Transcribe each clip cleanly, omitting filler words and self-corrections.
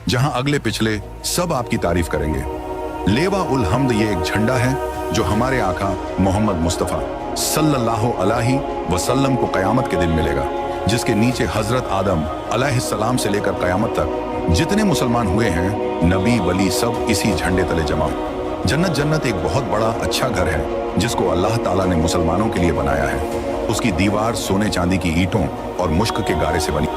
जहां अगले पिछले सब आपकी तारीफ करेंगे। लेवा उल हम्द ये एक झंडा है जो हमारे आका मोहम्मद मुस्तफ़ा सल्लल्लाहु अलैहि वसल्लम को क़यामत के दिन मिलेगा, जिसके नीचे हजरत आदम अलैहिस्सलाम से लेकर क़यामत तक जितने मुसलमान हुए हैं, नबी वली सब इसी झंडे तले जमा। जन्नत एक बहुत बड़ा अच्छा घर है जिसको अल्लाह ताला ने मुसलमानों के लिए बनाया है। उसकी दीवार सोने चांदी की ईंटों और मुश्क के गारे से बनी,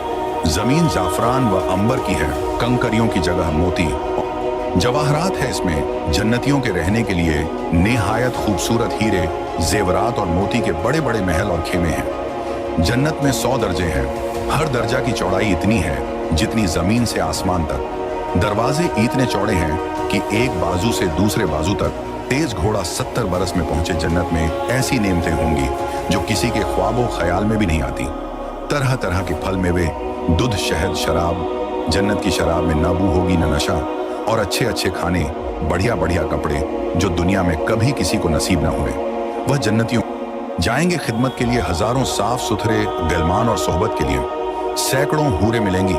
जमीन जाफरान व अंबर की है, कंकरियों की जगह मोती जवाहरात है। इसमें जन्नतियों के रहने के लिए निहायत खूबसूरत हीरे, जेवरात और मोती के बड़े बड़े महल और खेमे हैं। जन्नत में 100 दर्जे हैं। हर दर्जा की चौड़ाई इतनी है जितनी जमीन से आसमान तक। दरवाजे इतने चौड़े हैं कि एक बाजू से दूसरे बाजू तक तेज घोड़ा 70 बरस में पहुंचे। जन्नत में ऐसी नेमतें होंगी जो किसी के ख्वाबो ख्याल में भी नहीं आती। तरह तरह के फल मेवे, दूध, शहद, शराब। जन्नत की शराब में न बू होगी न नशा, और अच्छे अच्छे खाने, बढ़िया बढ़िया कपड़े जो दुनिया में कभी किसी को नसीब न हुए। वह जन्नतियों जाएंगे खिदमत के लिए हजारों साफ सुथरे गलमान और सोहबत के लिए। सैकड़ों हूरें मिलेंगी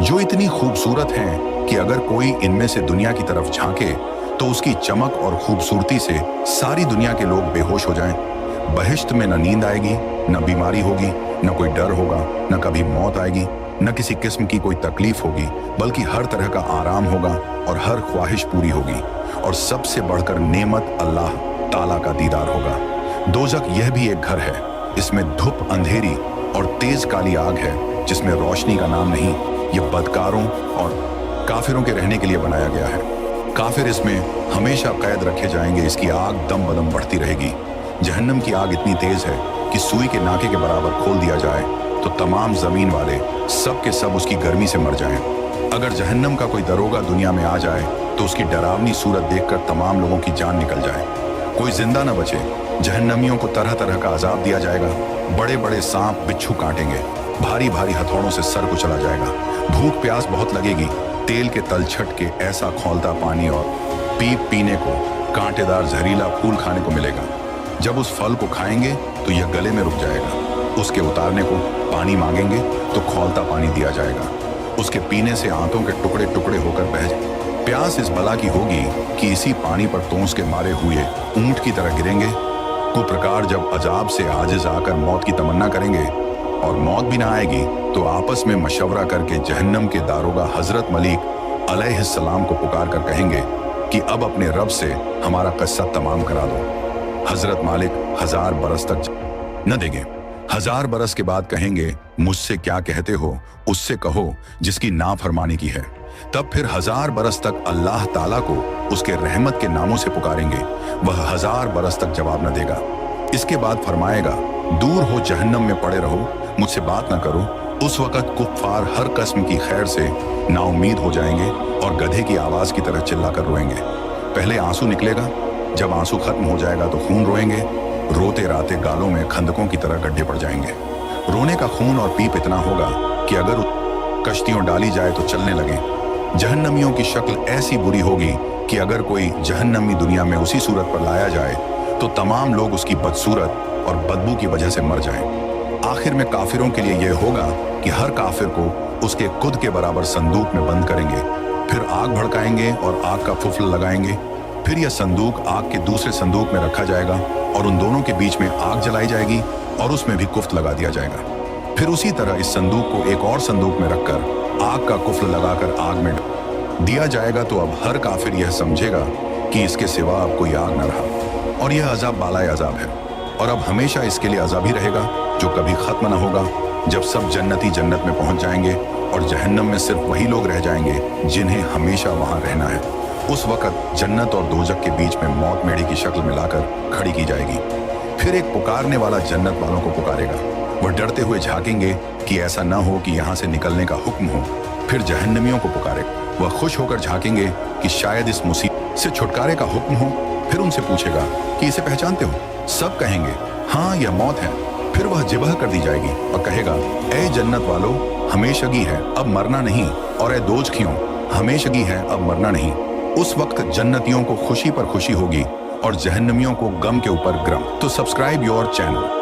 जो इतनी खूबसूरत हैं कि अगर कोई इनमें से दुनिया की तरफ झांके तो उसकी चमक और खूबसूरती से सारी दुनिया के लोग बेहोश हो जाएं। बहिश्त में न नींद आएगी, न बीमारी होगी, न कोई डर होगा, न कभी मौत आएगी, न किसी किस्म की कोई तकलीफ होगी, बल्कि हर तरह का आराम होगा और हर ख्वाहिश पूरी होगी। और सबसे बढ़कर नेमत अल्लाह ताला का दीदार होगा। दोजक यह भी एक घर है। इसमें धूप, अंधेरी और तेज काली आग है जिसमें रोशनी का नाम नहीं। यह बदकारों और काफिरों के रहने के लिए बनाया गया है। काफिर इसमें हमेशा कैद रखे जाएंगे। इसकी आग दम बदम बढ़ती रहेगी। जहन्नम की आग इतनी तेज है कि सुई के नाके के बराबर खोल दिया जाए तो तमाम जमीन वाले सब के सब उसकी गर्मी से मर जाएं। अगर जहन्नम का कोई दरोगा दुनिया में आ जाए तो उसकी डरावनी सूरत देखकर तमाम लोगों की जान निकल जाए, कोई जिंदा न बचे। जहन्नमियों को तरह तरह का अजाब दिया जाएगा। बड़े बड़े सांप बिच्छू काटेंगे, भारी भारी हथौड़ों से सर कुचला जाएगा। भूख प्यास बहुत लगेगी। तेल के तलछट के ऐसा खौलता पानी और पीप पीने को, कांटेदार जहरीला फूल खाने को मिलेगा। जब उस फल को खाएंगे तो यह गले में रुक जाएगा। उसके उतारने को पानी मांगेंगे तो खौलता पानी दिया जाएगा। उसके पीने से आंतों के टुकड़े टुकड़े होकर बह जाए। प्यास इस बला की होगी कि इसी पानी पर तोंस के मारे हुए ऊंट की तरह गिरेंगे। कुप्रकार जब अजाब से आजिज आकर मौत की तमन्ना करेंगे और मौत भी ना आएगी तो आपस में मशवरा करके जहन्नम के दारोगा हजरत मलिक अलैहिस्सलाम को पुकार कर कहेंगे कि अब अपने रब से हमारा किस्सा तमाम करा दो। हजरत मालिक 1000 बरस तक न देंगे। 1000 बरस के बाद कहेंगे, मुझसे क्या कहते हो, उससे कहो जिसकी नाफरमानी की है। तब फिर 1000 बरस तक अल्लाह ताला को उसके रहमत के नामों से पुकारेंगे। वह 1000 बरस तक जवाब न देगा। इसके बाद फरमाएगा, दूर हो, जहन्नम में पड़े रहो, मुझसे बात न करो। उस वक़्त कुफ्फार हर किस्म की खैर से नाउमीद हो जाएंगे और गधे की आवाज की तरह चिल्लाकर रोएंगे। पहले आंसू निकलेगा, जब आंसू खत्म हो जाएगा तो खून रोएंगे। रोते राते गालों में खंदकों की तरह गड्ढे पड़ जाएंगे। रोने का खून और पीप इतना होगा कि अगर कश्तियों डाली जाए तो चलने लगे। जहन्नमियों की शक्ल ऐसी बुरी होगी कि अगर कोई जहन्नमी दुनिया में उसी सूरत पर लाया जाए तो तमाम लोग उसकी बदसूरत और बदबू की वजह से मर जाएं। आखिर में काफिरों के लिए यह होगा कि हर काफिर को उसके खुद के बराबर संदूक में बंद करेंगे, फिर आग भड़काएंगे और आग का फुफल लगाएंगे। फिर यह संदूक आग के दूसरे संदूक में रखा जाएगा और उन दोनों के बीच में आग जलाई जाएगी और उसमें भी कुफ्त लगा दिया जाएगा। फिर उसी तरह इस संदूक को एक और संदूक में रखकर आग का कुफ्ल लगाकर आग में दिया जाएगा। तो अब हर काफिर यह समझेगा कि इसके सिवा अब कोई आग न रहा और यह अजाब बालाए अजाब है और अब हमेशा इसके लिए अजाब ही रहेगा जो कभी खत्म न होगा। जब सब जन्नती जन्नत में पहुंच जाएंगे और जहन्नम में सिर्फ वही लोग रह जाएंगे जिन्हें हमेशा वहां रहना है, उस वक्त जन्नत और दोजक के बीच में मौत मेढ़ी की शक्ल में लाकर खड़ी की जाएगी। फिर एक पुकारने वाला जन्नत वालों को पुकारेगा। वह डरते हुए झांकेंगे कि ऐसा न हो कि यहाँ से निकलने का हुक्म हो। फिर जहन्नमियों को पुकारेगा। वह खुश होकर झांकेंगे कि शायद इस मुसीबत से छुटकारे का हुक्म हो। फिर उनसे पूछेगा कि इसे पहचानते हो? सब कहेंगे, हाँ, यह मौत है। फिर वह जिबह कर दी जाएगी और कहेगा, ए जन्नत वालों, हमेशगी है, अब मरना नहीं, और ए दोजखियों, हमेशगी है, अब मरना नहीं। उस वक्त जन्नतियों को खुशी पर खुशी होगी और जहन्नमियों को गम के ऊपर गम। तो सब्सक्राइब योर चैनल।